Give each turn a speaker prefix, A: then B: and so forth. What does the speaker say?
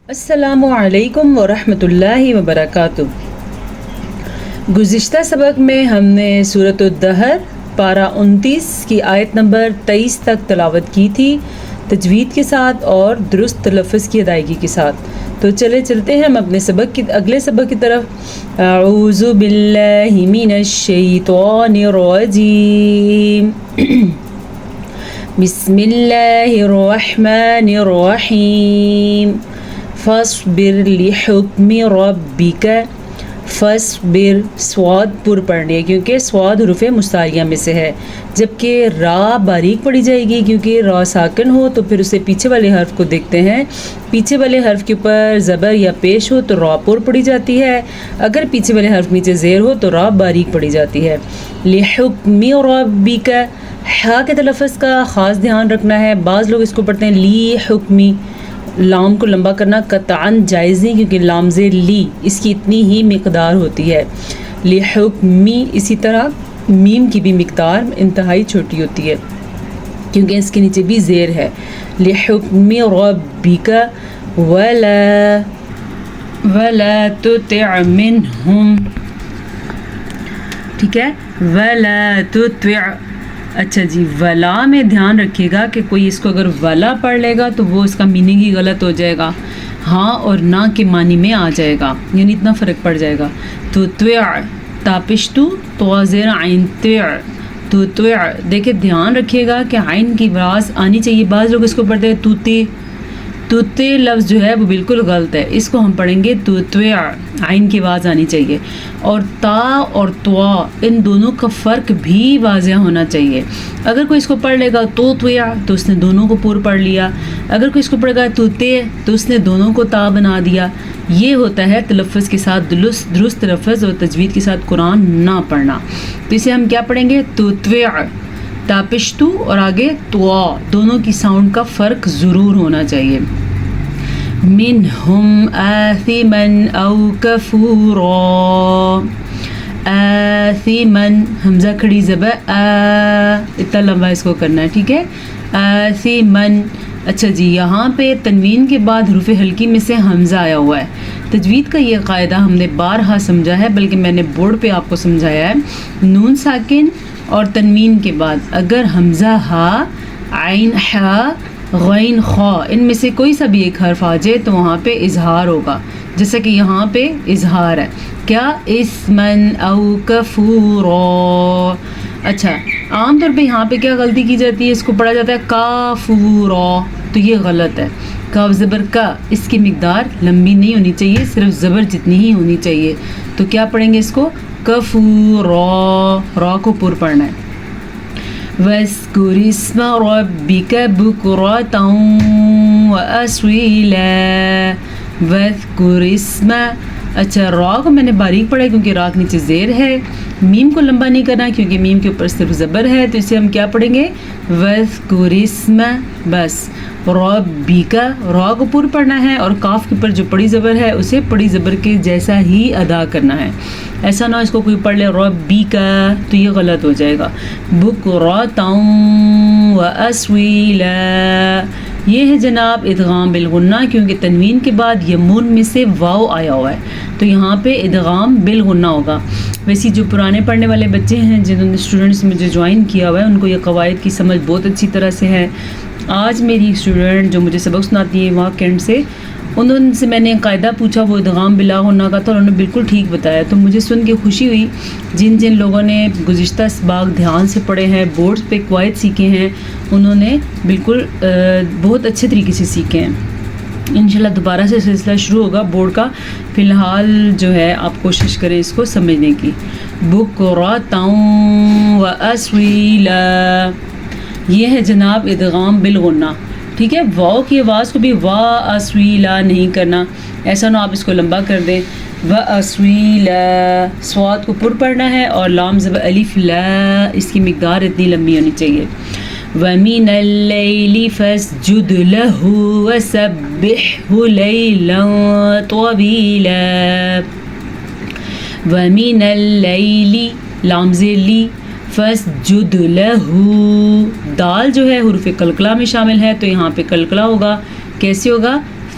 A: السلام علیکم ورحمۃ اللہ وبرکاتہ۔ گزشتہ سبق میں ہم نے سورۃ الدہر پارہ 29 کی آیت نمبر 23 تک تلاوت کی تھی تجوید کے ساتھ اور درست تلفظ کی ادائیگی کے ساتھ۔ تو چلتے ہیں ہم اپنے اگلے سبق کی طرف۔ اعوذ باللہ من الشیطان الرجیم، بسم اللہ الرحمن الرحیم، فاصبر لحکم ربک۔ فاصبر سواد پر پڑھنی ہے کیونکہ سواد حروف مستعلیہ میں سے ہے، جبکہ را باریک پڑھی جائے گی کیونکہ را ساکن ہو تو پھر اسے پیچھے والے حرف کو دیکھتے ہیں۔ پیچھے والے حرف کے اوپر زبر یا پیش ہو تو را پر پڑھی جاتی ہے، اگر پیچھے والے حرف نیچے زیر ہو تو را باریک پڑھی جاتی ہے۔ لحکم ربک، ہا کے تلفظ کا خاص دھیان رکھنا ہے۔ بعض لوگ اس کو پڑھتے ہیں لی حکمی، لام کو لمبا کرنا قطعاً جائز نہیں کیونکہ لامز لی اس کی اتنی ہی مقدار ہوتی ہے۔ لحکمی، اسی طرح میم کی بھی مقدار انتہائی چھوٹی ہوتی ہے کیونکہ اس کے نیچے بھی زیر ہے۔ لحکم ربک ولا تطع منہم، ٹھیک ہے، ولا تطع۔ اچھا جی، ولا میں دھیان رکھیے گا کہ کوئی اس کو اگر ولا پڑھ لے گا تو وہ اس کا میننگ ہی غلط ہو جائے گا، ہاں اور نہ کے معنی میں آ جائے گا، یعنی اتنا فرق پڑ جائے گا۔ تو تاپشتو تو زیر عین تو دیکھیں دھیان رکھیے گا کہ عین کی آواز آنی چاہیے۔ بعض لوگ اس کو پڑھتے ہیں توتے لفظ جو ہے وہ بالکل غلط ہے، اس کو ہم پڑھیں گے توتوع، عین کی آواز آنی چاہیے۔ اور تا اور توا ان دونوں کا فرق بھی واضح ہونا چاہیے۔ اگر کوئی اس کو پڑھ لے گا توتوع تو اس نے دونوں کو پور پڑھ لیا، اگر کوئی اس کو پڑھے گا توتے تو اس نے دونوں کو تا بنا دیا۔ یہ ہوتا ہے تلفظ کے ساتھ درست تلفظ اور تجوید کے ساتھ قرآن نہ پڑھنا۔ تو اسے ہم کیا پڑھیں گے؟ توتوع، تاپشتو اور آگے توا، دونوں کی ساؤنڈ کا فرق ضرور ہونا چاہیے۔ منہم آثما او کفورا، آثما حمزہ کھڑی زبر اتنا لمبا اس کو کرنا ہے، ٹھیک ہے، آثما۔ اچھا جی، یہاں پہ تنوین کے بعد حروف ہلکی میں سے حمزہ آیا ہوا ہے۔ تجوید کا یہ قاعدہ ہم نے بارہا سمجھا ہے، بلکہ میں نے بورڈ پہ آپ کو سمجھایا ہے۔ نون ساکن اور تنوین کے بعد اگر حمزہ ہا، عین ہا، غین خا، ان میں سے کوئی سا بھی ایک حرف آ جائے تو وہاں پہ اظہار ہوگا، جیسا کہ یہاں پہ اظہار ہے، کیا، اسمن او کفورا۔ اچھا، عام طور پہ یہاں پہ کیا غلطی کی جاتی ہے، اس کو پڑھا جاتا ہے کافورا، تو یہ غلط ہے۔ کاف زبر کا، اس کی مقدار لمبی نہیں ہونی چاہیے، صرف زبر جتنی ہی ہونی چاہیے۔ تو کیا پڑھیں گے اس کو؟ کفورا، را کو پر پڑھنا ہے۔ وَاذْكُرِ اسْمَ رَبِّكَ بُكْرَةً وَأَصِيلًا۔ وَاذْكُرِ اسْمَ، اچھا را کو میں نے باریک پڑھا کیونکہ را کے نیچے زیر ہے، میم کو لمبا نہیں کرنا کیونکہ میم کے اوپر صرف زبر ہے، تو اسے ہم کیا پڑھیں گے؟ وَاذْكُرِ اسْمَ، بس۔ رَبِّكَ، را کو پر پڑھنا ہے اور کاف کے اوپر جو پڑی زبر ہے اسے پڑی زبر کے جیسا ہی ادا کرنا ہے، ایسا نہ اس کو کوئی پڑھ لے رَبِّكَ تو یہ غلط ہو جائے گا۔ بُكْرَةً وَأَصِيلًا، یہ ہے جناب ادغام بالغنہ، کیونکہ تنوین کے بعد یمون میں سے واو آیا ہوا ہے تو یہاں پہ ادغام بالغنہ ہوگا۔ ویسے جو پرانے پڑھنے والے بچے ہیں جنہوں نے اسٹوڈنٹس مجھے جوائن کیا ہوا ہے ان کو یہ قواعد کی سمجھ بہت اچھی طرح سے ہے۔ آج میری اسٹوڈنٹ جو مجھے سبق سناتی ہے وہاں کینٹ سے، انہوں سے میں نے قاعدہ پوچھا، وہ ادغام بلا غنہ کا تھا، انہوں نے بالکل ٹھیک بتایا، تو مجھے سن کے خوشی ہوئی۔ جن لوگوں نے گزشتہ اسباق دھیان سے پڑھے ہیں، بورڈز پہ قواعد سیکھے ہیں، انہوں نے بالکل بہت اچھے طریقے سے سیکھے ہیں۔ انشاءاللہ دوبارہ سے سلسلہ شروع ہوگا بورڈ کا، فی الحال جو ہے آپ کوشش کریں اس کو سمجھنے کی۔ بُكْرَةً وَأَصِيلًا، یہ ہے جناب ادغام بالغنہ، ٹھیک ہے۔ واو کی آواز کو بھی وَأَصِيلًا نہیں کرنا، ایسا نہ آپ اس کو لمبا کر دیں۔ وَأَصِيلًا، سواد کو پر پڑھنا ہے اور لام زبر الف لا، اس کی مقدار اتنی لمبی ہونی چاہیے۔ وَمِنَ اللَّيْلِ فَاسْجُدْ لَهُ وَسَبِّحْهُ لَيْلًا طَوِيلًا۔ وَمِنَ اللَّيْلِ، لام زیر لی، فَاسْجُدْ لَهُ، دال جو ہے حروف قلقلہ میں شامل ہے تو یہاں پہ قلقلہ ہوگا، کیسے ہوگا؟